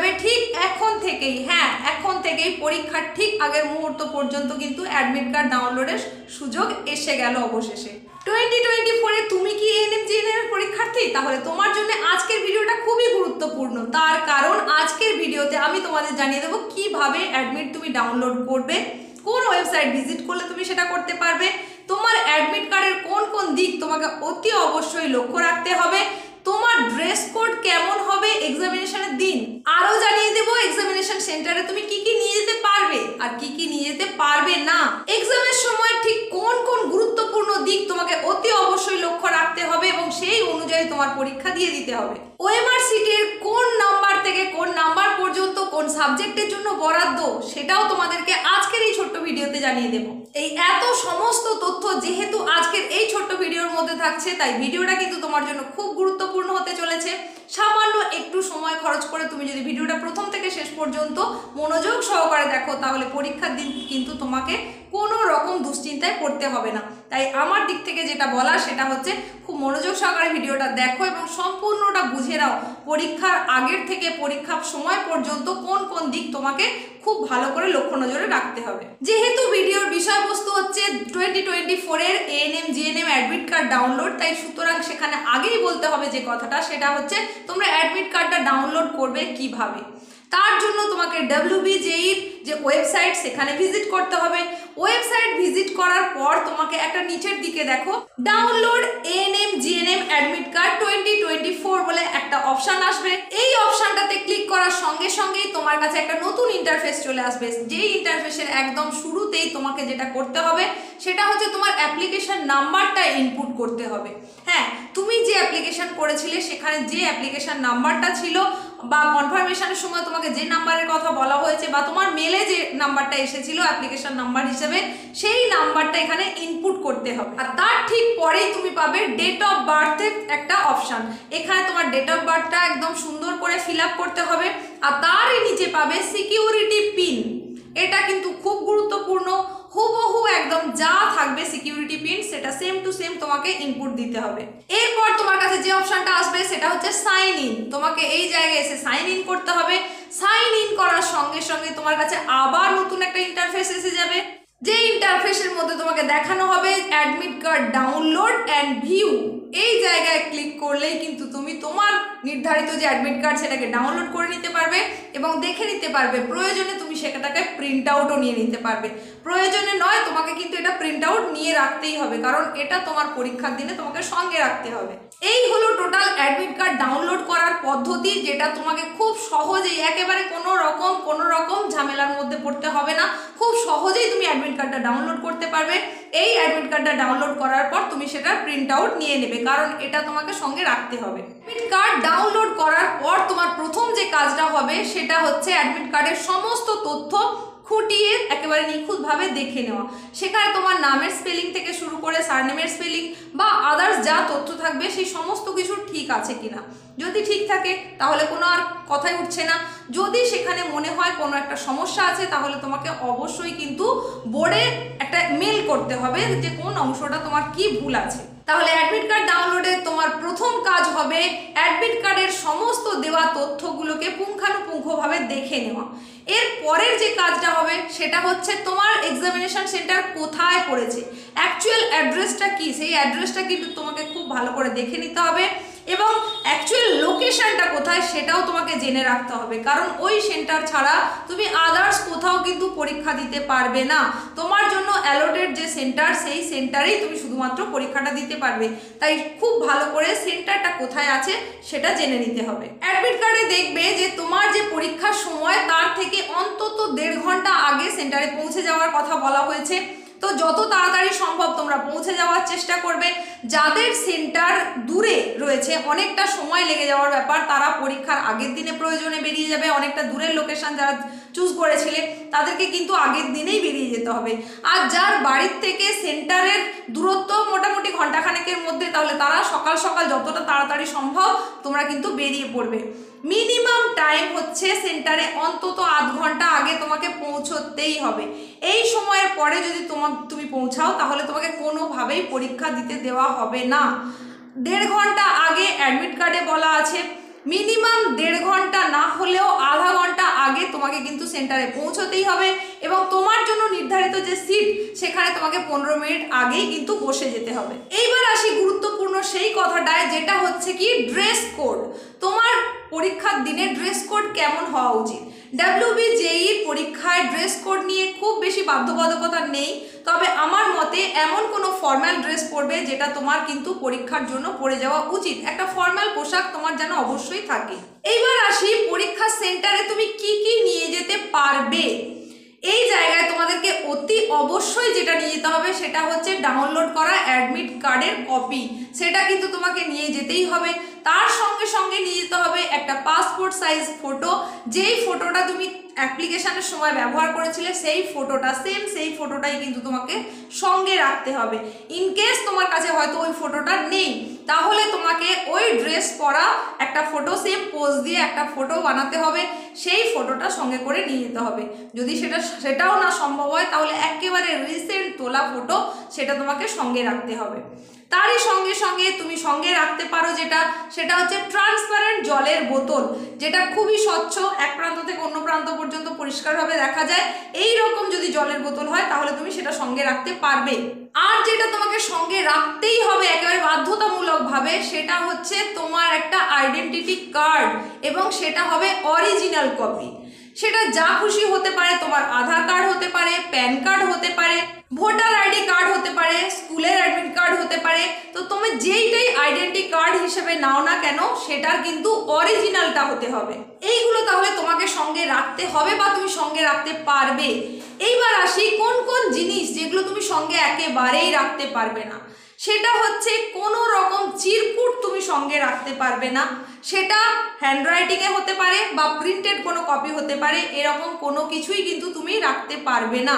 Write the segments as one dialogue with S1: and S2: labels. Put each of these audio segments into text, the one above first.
S1: যাবে ঠিক এখন থেকেই। হ্যাঁ, এখন থেকেই পরীক্ষার ঠিক আগের মুহূর্ত পর্যন্ত কিন্তু অ্যাডমিট কার্ড ডাউনলোডের সুযোগ এসে গেল অবশেষে। 2024-এ তুমি কি এএনএম জিএনএম এর পরীক্ষার্থী? তাহলে তোমার জন্য আজকের ভিডিওটা খুবই গুরুত্বপূর্ণ। তার কারণ আজকের ভিডিওতে আমি তোমাদের জানিয়ে দেবো কিভাবে অ্যাডমিট তুমি ডাউনলোড করবে, কোন ওয়েবসাইট ভিজিট করলে তুমি সেটা করতে পারবে, তোমার অ্যাডমিট কার্ডের কোন কোন দিক তোমাকে অতি অবশ্যই লক্ষ্য রাখতে হবে, তোমার ড্রেস কোড কেমন হবে এক্সামিনেশনের দিন, আরো জানিয়ে দেবো এক্সামিনেশন সেন্টারে তুমি কি কি নিয়ে যেতে পারবে আর কি কি নিয়ে যেতে পারবে না, এক্সামের সময় ঠিক কোন কোন গুরুত্বপূর্ণ দিক তোমাকে অতি অবশ্যই লক্ষ্য রাখতে হবে এবং সেই অনুযায়ী তোমার পরীক্ষা দিয়ে দিতে হবে। ওএমআর সিটের কোন নাম্বার থেকে কোন নাম্বার পর্যন্ত কোন সাবজেক্টের জন্য বরাদ্দ সেটাও তোমাদেরকে আজকের এই ছোট্ট ভিডিওতে জানিয়ে দেবো। এই এত সমস্ত তথ্য যেহেতু আজকের এই ছোট্ট ভিডিওর মধ্যে থাকছে, তাই ভিডিওটা কিন্তু তোমার জন্য খুব গুরুত্বপূর্ণ হতে চলেছে। সামান্য একটু সময় খরচ করে তুমি যদি ভিডিওটা প্রথম থেকে শেষ পর্যন্ত মনোযোগ সহকারে দেখো, তাহলে পরীক্ষার দিন কিন্তু তোমাকে কোনো রকম দুশ্চিন্তায় পড়তে হবে না। তাই আমার দিক থেকে যেটা বলা সেটা হচ্ছে খুব মনোযোগ সহকারে ভিডিওটা দেখো এবং সম্পূর্ণটা বুঝে নাও পরীক্ষার আগের থেকে পরীক্ষার সময় পর্যন্ত কোন কোন দিক তোমাকে খুব ভালো করে লক্ষ্য নজরে রাখতে হবে। যেহেতু ভিডিওর বিষয়বস্তু হচ্ছে 2024-এর ANM GNM admit card download, তাই সুতরাং সেখানে আগেই বলতে হবে যে কথাটা, সেটা হচ্ছে তোমরা অ্যাডমিট কার্ডটা ডাউনলোড করবে কিভাবে। তার জন্য তোমাকে WBJEE যে ওয়েবসাইট সেখানে ভিজিট করতে হবে। ওয়েবসাইট ভিজিট করার পর তোমাকে একটা নিচের দিকে দেখো download ANM GNM admit card 2024 বলে একটা অপশন আসবে। এই অপশনটাতে ক্লিক করার সঙ্গে সঙ্গেই তোমার কাছে একটা নতুন ইন্টারফেস চলে আসবে। যেই ইন্টারফেসের একদম শুরুতেই তোমাকে যেটা করতে হবে সেটা হচ্ছে তোমার অ্যাপ্লিকেশন নাম্বারটা ইনপুট করতে হবে। হ্যাঁ, তুমি যে অ্যাপ্লিকেশন করেছিলে সেখানে যে অ্যাপ্লিকেশন নাম্বারটা ছিল বা কনফার্মেশনের সময় তোমাকে যে নাম্বারের কথা বলা হয়েছে বা তোমার মেলে যে নাম্বারটা এসেছিল অ্যাপ্লিকেশন নাম্বার হিসেবে, সেই নাম্বারটা এখানে ইনপুট করতে হবে। আর তার ঠিক পরেই তুমি পাবে ডেট অফ বার্থের একটা অপশন। এখানে তোমার ডেট অফ বার্থটা একদম সুন্দর করে ফিল আপ করতে হবে। আর তারই নিচে পাবে সিকিউরিটি পিন। এটা কিন্তু খুব গুরুত্বপূর্ণ। হুবহু একদম যা থাকবে সিকিউরিটি পিন সেটা সেম টু সেম তোমাকে ইনপুট দিতে হবে। এরপর তোমার কাছে যে অপশনটা আসবে সেটা হচ্ছে সাইন ইন। তোমাকে এই জায়গায় এসে সাইন ইন করতে হবে। সাইন ইন করার সঙ্গে সঙ্গে তোমার কাছে আবার নতুন একটা ইন্টারফেস এসে যাবে। যে ইন্টারফেসের মধ্যে তোমাকে দেখানো হবে admit card download and view. এই জায়গায় ক্লিক করলেই কিন্তু তুমি তোমার নির্ধারিত যে অ্যাডমিট কার্ড সেটাকে ডাউনলোড করে নিতে পারবে এবং দেখে নিতে পারবে। প্রয়োজনে তুমি সেটাকে প্রিন্ট আউটও নিয়ে নিতে পারবে। প্রয়োজনে নয়, তোমাকে কিন্তু এটা প্রিন্ট আউট নিয়ে রাখতেই হবে, কারণ এটা তোমার পরীক্ষার দিনে তোমাকে সঙ্গে রাখতে হবে। এই হলো টোটাল অ্যাডমিট কার্ড ডাউনলোড করার পদ্ধতি, যেটা তোমাকে খুব সহজেই একেবারে কোনো রকম ঝামেলার মধ্যে পড়তে হবে না। খুব সহজেই তুমি অ্যাডমিট কার্ডটা ডাউনলোড করতে পারবে। এই অ্যাডমিট কার্ডটা ডাউনলোড করার পর তুমি সেটা প্রিন্ট আউট নিয়ে নেবে, কারণ এটা তোমাকে সঙ্গে রাখতে হবে। অ্যাডমিট কার্ড ডাউনলোড করার পর তোমার প্রথম যে কাজটা হবে সেটা হচ্ছে অ্যাডমিট কার্ডের সমস্ত তথ্য খুঁটিয়ে একেবারে নিখুঁতভাবে দেখে নেওয়া। সেখানে তোমার নামের স্পেলিং থেকে শুরু করে সারনেমের স্পেলিং বা আদার্স যা তথ্য থাকবে সেই সমস্ত কিছু ঠিক আছে কিনা। যদি ঠিক থাকে তাহলে কোনো আর কথাই উঠছে না। যদি সেখানে মনে হয় কোনো একটা সমস্যা আছে তাহলে তোমাকে অবশ্যই কিন্তু বোর্ডে একটা মেল করতে হবে যে কোন অংশটা তোমার কি ভুল আছে। তাহলে অ্যাডমিট কার্ড ডাউনলোডে তোমার প্রথম কাজ হবে অ্যাডমিট কার্ডের সমস্ত দেওয়া তথ্যগুলোকে পুঙ্খানুপুঙ্খভাবে দেখে নেওয়া। এর পরের যে কাজটা হবে সেটা হচ্ছে তোমার এক্সামিনেশন সেন্টার কোথায় পড়েছে, অ্যাকচুয়াল অ্যাড্রেসটা কি, সেই অ্যাড্রেসটা কিন্তু তোমাকে খুব ভালো করে দেখে নিতে হবে এবং অ্যাকচুয়াল লোকেশনটা কোথায় সেটাও তোমাকে জেনে রাখতে হবে, কারণ ওই সেন্টার ছাড়া তুমি আদার্স কোথাও কিন্তু পরীক্ষা দিতে পারবে না। তোমার জন্য অ্যালোটেড যে সেন্টার সেই সেন্টারেই তুমি শুধুমাত্র পরীক্ষাটা দিতে পারবে। তাই খুব ভালো করে সেন্টারটা কোথায় আছে সেটা জেনে নিতে হবে। অ্যাডমিট কার্ডে দেখবে যে তোমার যে পরীক্ষার সময় তার থেকে অন্তত 1.5 ঘন্টা আগে সেন্টারে পৌঁছে যাওয়ার কথা বলা হয়েছে। তো যত তাড়াতাড়ি সম্ভব তোমরা পৌঁছে যাওয়ার চেষ্টা করবে। যাদের সেন্টার দূরে রয়েছে, অনেকটা সময় লেগে যাওয়ার ব্যাপার, তারা পরীক্ষার আগের দিনে প্রয়োজনে বেরিয়ে যাবে। অনেকটা দূরের লোকেশন যারা চুজ করেছিলে তাদেরকে কিন্তু আগের দিনেই বেরিয়ে যেতে হবে। আর যার বাড়ির থেকে সেন্টারের দূরত্ব মোটামুটি ঘন্টাখানেকের মধ্যে, তাহলে তারা সকাল সকাল যতটা তাড়াতাড়ি সম্ভব তোমরা কিন্তু বেরিয়ে পড়বে। মিনিমাম টাইম হচ্ছে সেন্টারে অন্তত আধ ঘন্টা আগে তোমাকে পৌঁছতেই হবে। এই সময়ের পরে যদি তুমি পৌঁছাও তাহলে তোমাকে কোনোভাবেই পরীক্ষা দিতে দেওয়া হবে না। 1.5 ঘন্টা আগে অ্যাডমিট কার্ডে বলা আছে মিনিমাম 1.5 ঘন্টা না হলেও আধা ঘন্টা আগে তোমাকে কিন্তু সেন্টারে পৌঁছতেই হবে এবং তোমার জন্য নির্ধারিত যে সিট সেখানে তোমাকে 15 মিনিট আগেই কিন্তু বসে যেতে হবে। এইবার আসি গুরুত্বপূর্ণ সেই কথাটায়, যেটা হচ্ছে কি ড্রেস কোড। তোমার পরীক্ষার দিনে ড্রেস কোড কেমন হওয়া উচিত। WBJE পরীক্ষায় ড্রেস কোড নিয়ে খুব বেশি বাধ্যবাধকতা নেই, তবে আমার মতে এমন কোনো ফর্মাল ড্রেস পরবে যেটা তোমার কিন্তু পরীক্ষার জন্য পরে যাওয়া উচিত। একটা ফর্মাল পোশাক তোমার যেন অবশ্যই থাকে। এইবার আসি পরীক্ষা সেন্টারে তুমি কি কি নিয়ে যেতে পারবে। এই জায়গায় তোমাদেরকে অতি অবশ্যই যেটা নিয়ে যেতে হবে সেটা হচ্ছে ডাউনলোড করা অ্যাডমিট কার্ডের কপি, সেটা কিন্তু তোমাকে নিয়ে যেতেই হবে। তার সঙ্গে সঙ্গে নিয়ে যেতে হবে একটা পাসপোর্ট সাইজ ফটো, যেই ফটোটা তুমি অ্যাপ্লিকেশনের সময় ব্যবহার করেছিলে সেই ফটোটা, সেম সেই ফটোটাই কিন্তু তোমাকে সঙ্গে রাখতে হবে। ইনকেস তোমার কাছে হয়তো ওই ফটোটা নেই, তাহলে তোমাকে ওই ড্রেস পরা একটা ফটো সেম পোজ দিয়ে একটা ফটো বানাতে হবে, সেই ফটোটা সঙ্গে করে নিয়ে যেতে হবে। যদি সেটাও না সম্ভব হয় তাহলে একেবারে রিসেন্ট তোলা ফটো সেটা তোমাকে সঙ্গে রাখতে হবে। তারই সঙ্গে সঙ্গে তুমি সঙ্গে রাখতে পারো সেটা হচ্ছে ট্রান্সপারেন্ট জলের বোতল, যেটা খুবই স্বচ্ছ, এক প্রান্ত থেকে অন্য প্রান্ত পর্যন্ত পরিষ্কারভাবে দেখা যায়। এই রকম যদি জলের বোতল হয় তাহলে তুমি সেটা সঙ্গে রাখতে পারবে। আর যেটা তোমাকে সঙ্গে রাখতেই হবে একেবারে বাধ্যতামূলকভাবে, সেটা হচ্ছে তোমার একটা আইডেন্টিটি কার্ড, এবং সেটা হবে অরিজিনাল কপি। সেটা যা খুশি হতে পারে, তোমার আধার কার্ড হতে পারে, প্যান কার্ড হতে পারে, ভোটার আইডি কার্ড হতে পারে, স্কুলের অ্যাডমিট কার্ড হতে পারে। তো তুমি যেইটাই আইডেন্টি কার্ড হিসেবে নাও না কেন সেটার কিন্তু অরিজিনালটা হতে হবে। এইগুলো তাহলে তোমাকে সঙ্গে রাখতে হবে বা তুমি সঙ্গে রাখতে পারবে। এইবার আসি কোন কোন জিনিস যেগুলো তুমি সঙ্গে একেবারেই রাখতে পারবে না। সেটা হচ্ছে কোনো রকম চিরকুট তুমি সঙ্গে রাখতে পারবে না, সেটা হ্যান্ডরাইটিংয়ে হতে পারে বা প্রিন্টেড কোনো কপি হতে পারে, এরকম কোনো কিছুই কিন্তু তুমি রাখতে পারবে না।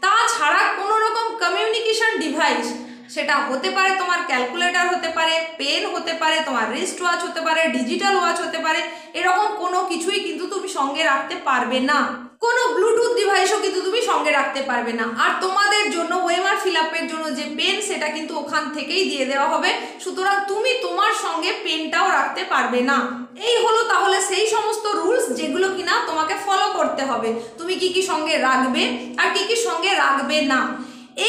S1: তাছাড়া কোনো রকম কমিউনিকেশন ডিভাইস, সেটা হতে পারে তোমার ক্যালকুলেটর হতে পারে, পেন হতে পারে, তোমার রিস্ট ওয়াচ হতে পারে, ডিজিটাল ওয়াচ হতে পারে, এরকম কোনো কিছুই কিন্তু তুমি সঙ্গে রাখতে পারবে না। কোনো ব্লুটুথ ডিভাইসও কিন্তু তুমি সঙ্গে রাখতে পারবে না। আর তোমাদের জন্য ওএমআর ফিল আপের জন্য যে পেন সেটা কিন্তু ওখান থেকেই দিয়ে দেওয়া হবে, সুতরাং তুমি তোমার সঙ্গে পেনটাও রাখতে পারবে না। এই হলো তাহলে সেই সমস্ত রুলস যেগুলো কিনা তোমাকে ফলো করতে হবে, তুমি কি কি সঙ্গে রাখবে আর কি কি সঙ্গে রাখবে না।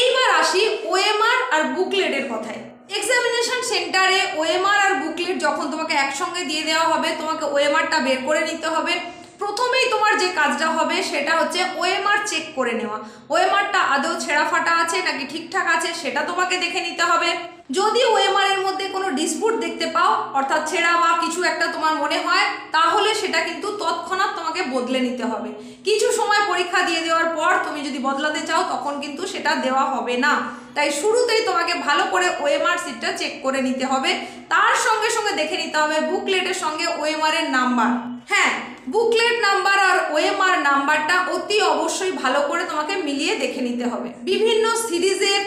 S1: এইবার আসি ওএমআর আর বুকলেটের কথায়। এক্সামিনেশন সেন্টারে ওএমআর আর বুকলেট যখন তোমাকে একসঙ্গে দিয়ে দেওয়া হবে, তোমাকে ওএমআরটা বের করে নিতে হবে। প্রথমেই তোমার যে কাজটা হবে সেটা হচ্ছে ওএমআর চেক করে নেওয়া, ওএমআরটা আদৌ ছেঁড়া ফাটা আছে নাকি ঠিকঠাক আছে সেটা তোমাকে দেখে নিতে হবে। যদি ওএমআর এর মধ্যে কোনো ডিসপুট দেখতে পাও, অর্থাৎ ছেঁড়া বা কিছু একটা তোমার মনে হয়, তাহলে সেটা কিন্তু তৎক্ষণাৎ তোমাকে বদলে নিতে হবে। কিছু সময় পরীক্ষা দিয়ে দেওয়ার পর তুমি যদি বদলাতে চাও তখন কিন্তু সেটা দেওয়া হবে না। তাই শুরুতেই তোমাকে ভালো করে ওএমআর সিটটা চেক করে নিতে হবে। তার সঙ্গে সঙ্গে দেখে নিতে হবে বুকলেটের সঙ্গে ওএমআর এর নাম্বার। হ্যাঁ, বুকলেট নাম্বার আর ওএমআর নাম্বারটা অতি অবশ্যই ভালো করে তোমাকে মিলিয়ে দেখে নিতে হবে। বিভিন্ন সিরিজের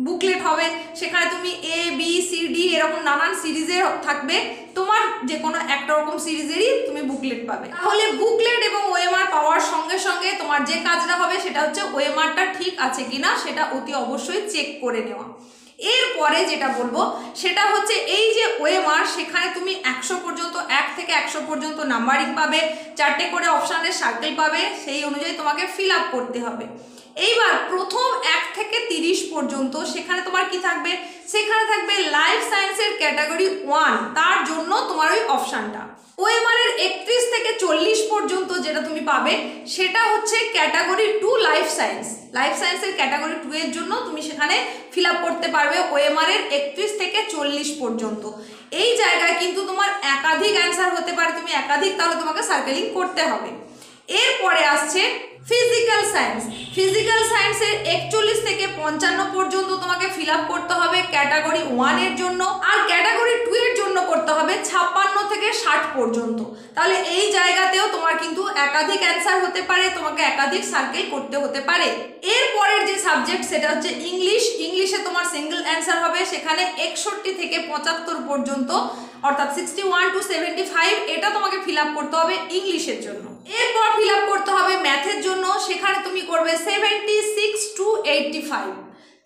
S1: বুকলেট হবে, সেখানে তুমি ABCD এরকম নানান সিরিজের থাকবে, তোমার যে কোনো একটা রকম সিরিজেরই তুমি বুকলেট পাবে। তাহলে বুকলেট এবং ওএমআর পাওয়ার সঙ্গে সঙ্গে তোমার যে কাজটা হবে সেটা হচ্ছে ওএমআরটা ঠিক আছে কিনা সেটা অতি অবশ্যই চেক করে নেওয়া। এরপরে যেটা বলবো সেটা হচ্ছে এই যে ওএমআর, সেখানে তুমি 100 পর্যন্ত 1 থেকে 100 পর্যন্ত নাম্বারিং পাবে, 4টে করে অপশানের সার্কেল পাবে, সেই অনুযায়ী তোমাকে ফিল আপ করতে হবে। এইবার প্রথম 1 থেকে 30 পর্যন্ত সেখানে তোমার কি থাকবে, সেখানে থাকবে লাইফ সায়েন্সের ক্যাটাগরি 1, তার জন্য তোমার ওই অপশানটা। ওএমআর এর 31 থেকে 40 পর্যন্ত যেটা তুমি পাবে সেটা হচ্ছে ক্যাটাগরি 2 লাইফ সায়েন্স। লাইফ সায়েন্সের ক্যাটাগরি 2 এর জন্য তুমি সেখানে ফিল আপ করতে পারবে ওএমআর এর 31 থেকে 40 পর্যন্ত। এই জায়গায় কিন্তু তোমার একাধিক অ্যান্সার হতে পারে, তুমি একাধিক তাহলে তোমাকে সার্কেলিং করতে হবে। এরপরে আসছে ফিজিক্যাল সায়েন্স। ফিজিক্যাল সায়েন্সের 41 থেকে 55 পর্যন্ত তোমাকে ফিল আপ করতে হবে ক্যাটাগরি 1 এর জন্য, আর ক্যাটাগরি 2 এর জন্য করতে হবে 56 থেকে 60 পর্যন্ত। তাহলে এই জায়গাতেও তোমার কিন্তু একাধিক অ্যান্সার হতে পারে, তোমাকে একাধিক সার্কেল করতে হতে পারে। এরপরের যে সাবজেক্ট সেটা হচ্ছে ইংলিশ। ইংলিশে তোমার সিঙ্গেল অ্যান্সার হবে, সেখানে 61 থেকে 75 পর্যন্ত, অর্থাৎ 61 to 75 এটা তোমাকে ফিল আপ করতে হবে ইংলিশের জন্য। এরপর ফিল আপ করতে হবে ম্যাথের জন্য, সেখানে তুমি করবে 76 to 85,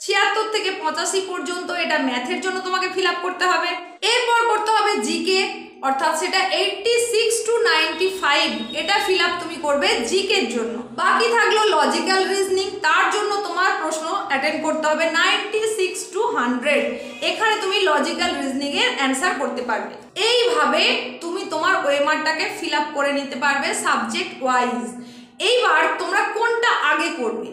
S1: 76 থেকে 85 পর্যন্ত এটা ম্যাথের জন্য তোমাকে ফিল আপ করতে হবে। এরপর করতে হবে জিকে, অর্থাৎ সেটা 86 to 95 এটা ফিল আপ তুমি করবে জিকের জন্য। বাকি থাকলো লজিক্যাল রিজনিং, তার জন্য তোমার প্রশ্ন অ্যাটেন্ড করতে হবে 96 to 100। এখানে তুমি লজিক্যাল রিজনিং এর অ্যান্সার করতে পারবে। এইভাবে তুমি তোমার ওএমআরটাকে ফিল আপ করে নিতে পারবে সাবজেক্ট ওয়াইজ। এইবার তোমরা কোনটা আগে করবে?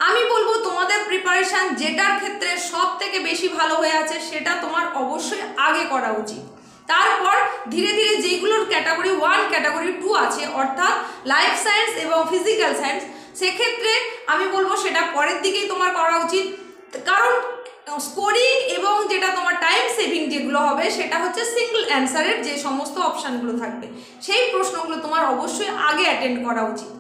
S1: আমি বলবো তোমাদের প্রিপারেশন যেটার ক্ষেত্রে সব থেকে বেশি ভালো হয়ে আছে সেটা তোমার অবশ্যই আগে করা উচিত। তারপর ধীরে ধীরে যেগুলোর ক্যাটাগরি 1 ক্যাটাগরি 2 আছে অর্থাৎ লাইফ সায়েন্স এবং ফিজিক্যাল সায়েন্স, সেক্ষেত্রে আমি বলবো সেটা পরের দিকেই তোমার করা উচিত। কারণ স্কোরিং এবং যেটা তোমার টাইম সেভিং যেগুলো হবে সেটা হচ্ছে সিঙ্গল অ্যান্সারের যে সমস্ত অপশানগুলো থাকবে সেই প্রশ্নগুলো তোমার অবশ্যই আগে অ্যাটেন্ড করা উচিত।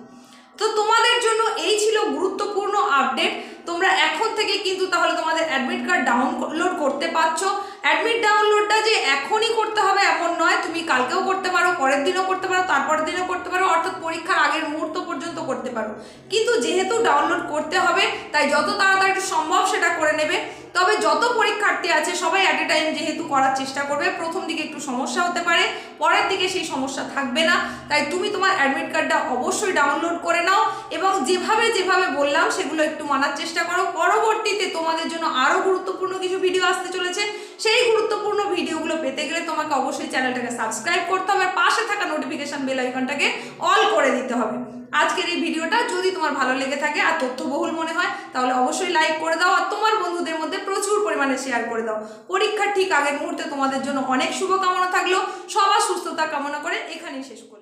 S1: তো তোমাদের জন্য এই ছিল গুরুত্বপূর্ণ আপডেট। তোমরা এখন থেকে কিন্তু তাহলে তোমাদের অ্যাডমিট কার্ড ডাউনলোড করতে পারছো। অ্যাডমিট ডাউনলোডটা যে এখনই করতে হবে এমন নয়, তুমি কালকেও করতে পারো, পরের দিনও করতে পারো, তারপরের দিনও করতে পারো, অর্থাৎ পরীক্ষার আগের মুহূর্ত পর্যন্ত করতে পারো। কিন্তু যেহেতু ডাউনলোড করতে হবে তাই যত তাড়াতাড়ি সম্ভব সেটা করে নেবে। তবে যত পরীক্ষার্থী আছে সবাই অ্যাট এ টাইম যেহেতু করার চেষ্টা করবে, প্রথম দিকে একটু সমস্যা হতে পারে, পরের দিকে সেই সমস্যা থাকবে না। তাই তুমি তোমার অ্যাডমিট কার্ডটা অবশ্যই ডাউনলোড করে নাও এবং যেভাবে যেভাবে বললাম সেগুলো একটু মানার চেষ্টা করো। পরবর্তীতে তোমাদের জন্য আরও গুরুত্বপূর্ণ কিছু ভিডিও আসতে চলেছে, সেই গুরুত্বপূর্ণ ভিডিওগুলো পেতে গেলে তোমাকে অবশ্যই চ্যানেলটাকে সাবস্ক্রাইব করতে হবে আর পাশে থাকা নোটিফিকেশন বেল আইকনটাকে অল করে দিতে হবে। আজকের এই ভিডিওটা যদি তোমার ভালো লেগে থাকে আর তথ্যবহুল মনে হয় তাহলে অবশ্যই লাইক করে দাও আর তোমার বন্ধুদের মধ্যে প্রচুর পরিমাণে শেয়ার করে দাও। পরীক্ষার ঠিক আগের মুহূর্তে তোমাদের জন্য অনেক শুভকামনা থাকলো। সবার সুস্থতা কামনা করে এখানেই শেষ করলাম।